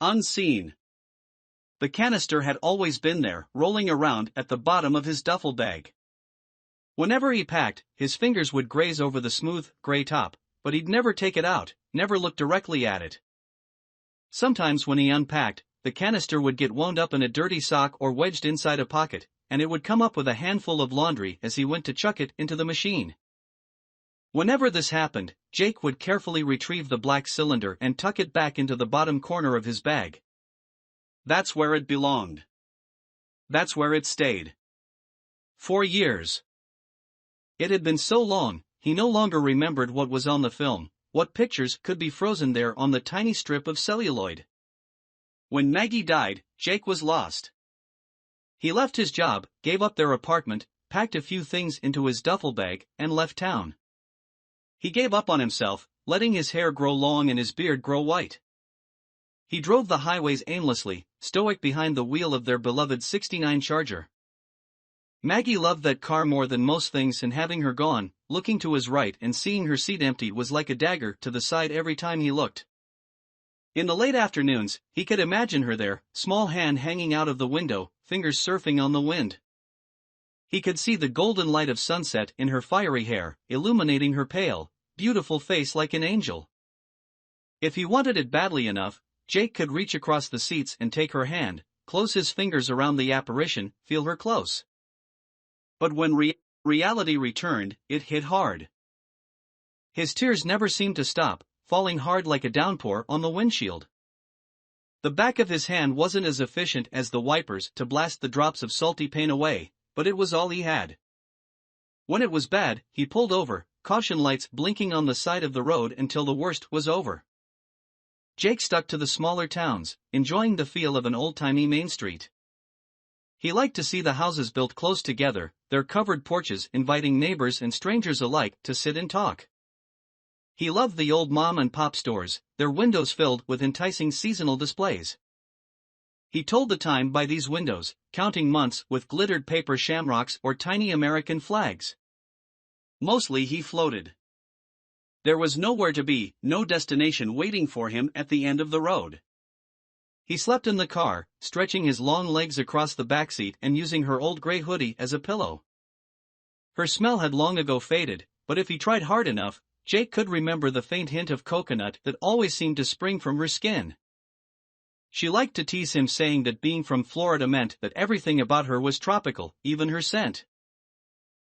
Unseen. The canister had always been there, rolling around at the bottom of his duffel bag. Whenever he packed, his fingers would graze over the smooth, gray top, but he'd never take it out, never look directly at it. Sometimes when he unpacked, the canister would get wound up in a dirty sock or wedged inside a pocket, and it would come up with a handful of laundry as he went to chuck it into the machine. Whenever this happened, Jake would carefully retrieve the black cylinder and tuck it back into the bottom corner of his bag. That's where it belonged. That's where it stayed. For years. It had been so long, he no longer remembered what was on the film, what pictures could be frozen there on the tiny strip of celluloid. When Maggie died, Jake was lost. He left his job, gave up their apartment, packed a few things into his duffel bag, and left town. He gave up on himself, letting his hair grow long and his beard grow white. He drove the highways aimlessly, stoic behind the wheel of their beloved '69 Charger. Maggie loved that car more than most things, and having her gone, looking to his right and seeing her seat empty was like a dagger to the side every time he looked. In the late afternoons, he could imagine her there, small hand hanging out of the window, fingers surfing on the wind. He could see the golden light of sunset in her fiery hair, illuminating her pale, beautiful face like an angel. If he wanted it badly enough, Jake could reach across the seats and take her hand, close his fingers around the apparition, feel her close. But when reality returned, it hit hard. His tears never seemed to stop, falling hard like a downpour on the windshield. The back of his hand wasn't as efficient as the wipers to blast the drops of salty pain away, but it was all he had. When it was bad, he pulled over, caution lights blinking on the side of the road until the worst was over. Jake stuck to the smaller towns, enjoying the feel of an old-timey main street. He liked to see the houses built close together, their covered porches inviting neighbors and strangers alike to sit and talk. He loved the old mom and pop stores, their windows filled with enticing seasonal displays. He told the time by these windows, counting months with glittered paper shamrocks or tiny American flags. Mostly he floated. There was nowhere to be, no destination waiting for him at the end of the road. He slept in the car, stretching his long legs across the backseat and using her old gray hoodie as a pillow. Her smell had long ago faded, but if he tried hard enough, Jake could remember the faint hint of coconut that always seemed to spring from her skin. She liked to tease him, saying that being from Florida meant that everything about her was tropical, even her scent.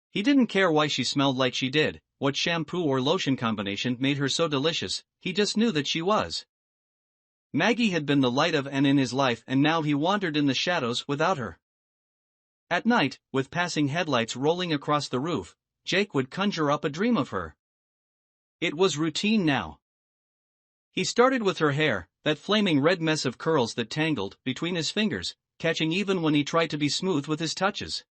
He didn't care why she smelled like she did, what shampoo or lotion combination made her so delicious, he just knew that she was. Maggie had been the light of and in his life, and now he wandered in the shadows without her. At night, with passing headlights rolling across the roof, Jake would conjure up a dream of her. It was routine now. He started with her hair, that flaming red mess of curls that tangled between his fingers, catching even when he tried to be smooth with his touches.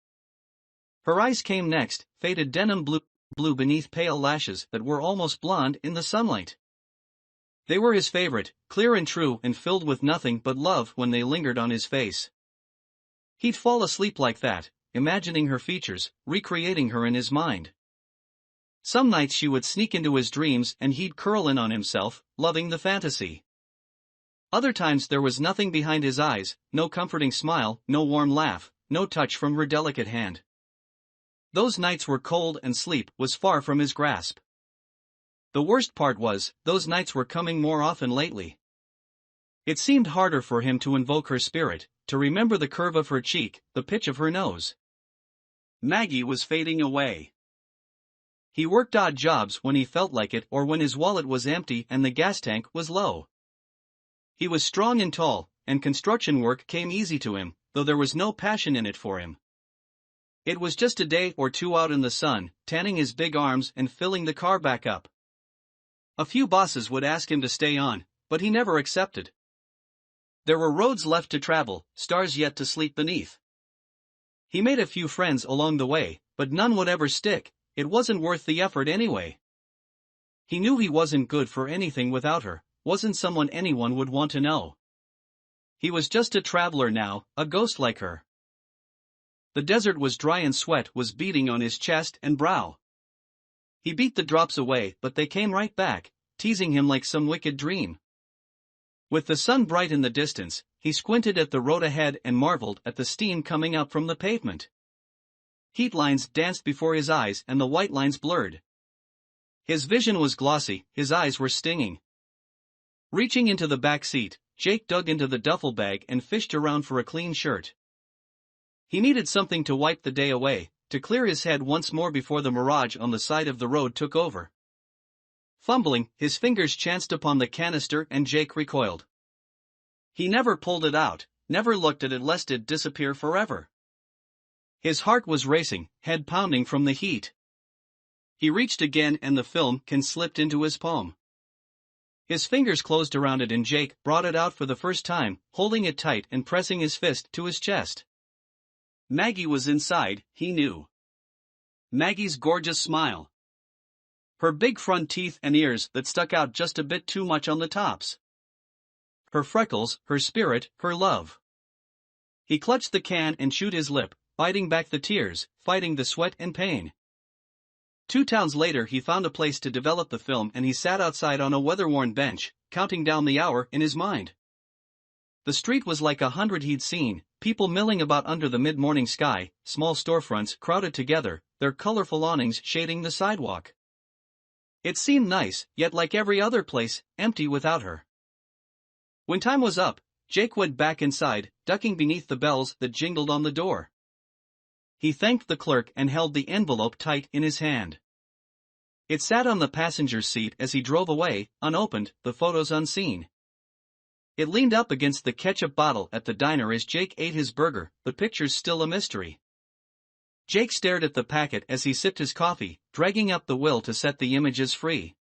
Her eyes came next, faded denim blue beneath pale lashes that were almost blonde in the sunlight. They were his favorite, clear and true and filled with nothing but love when they lingered on his face. He'd fall asleep like that, imagining her features, recreating her in his mind. Some nights she would sneak into his dreams and he'd curl in on himself, loving the fantasy. Other times there was nothing behind his eyes, no comforting smile, no warm laugh, no touch from her delicate hand. Those nights were cold and sleep was far from his grasp. The worst part was, those nights were coming more often lately. It seemed harder for him to invoke her spirit, to remember the curve of her cheek, the pitch of her nose. Maggie was fading away. He worked odd jobs when he felt like it or when his wallet was empty and the gas tank was low. He was strong and tall, and construction work came easy to him, though there was no passion in it for him. It was just a day or two out in the sun, tanning his big arms and filling the car back up. A few bosses would ask him to stay on, but he never accepted. There were roads left to travel, stars yet to sleep beneath. He made a few friends along the way, but none would ever stick. It wasn't worth the effort anyway. He knew he wasn't good for anything without her, wasn't someone anyone would want to know. He was just a traveler now, a ghost like her. The desert was dry and sweat was beading on his chest and brow. He beat the drops away, but they came right back, teasing him like some wicked dream. With the sun bright in the distance, he squinted at the road ahead and marveled at the steam coming up from the pavement. Heat lines danced before his eyes and the white lines blurred. His vision was glossy, his eyes were stinging. Reaching into the back seat, Jake dug into the duffel bag and fished around for a clean shirt. He needed something to wipe the day away, to clear his head once more before the mirage on the side of the road took over. Fumbling, his fingers chanced upon the canister and Jake recoiled. He never pulled it out, never looked at it lest it disappear forever. His heart was racing, head pounding from the heat. He reached again and the film can slipped into his palm. His fingers closed around it and Jake brought it out for the first time, holding it tight and pressing his fist to his chest. Maggie was inside, he knew. Maggie's gorgeous smile. Her big front teeth and ears that stuck out just a bit too much on the tops. Her freckles, her spirit, her love. He clutched the can and chewed his lip, biting back the tears, fighting the sweat and pain. 2 towns later he found a place to develop the film and he sat outside on a weather-worn bench, counting down the hour in his mind. The street was like 100 he'd seen, people milling about under the mid-morning sky, small storefronts crowded together, their colorful awnings shading the sidewalk. It seemed nice, yet like every other place, empty without her. When time was up, Jake went back inside, ducking beneath the bells that jingled on the door. He thanked the clerk and held the envelope tight in his hand. It sat on the passenger's seat as he drove away, unopened, the photos unseen. It leaned up against the ketchup bottle at the diner as Jake ate his burger, the pictures still a mystery. Jake stared at the packet as he sipped his coffee, dragging up the will to set the images free.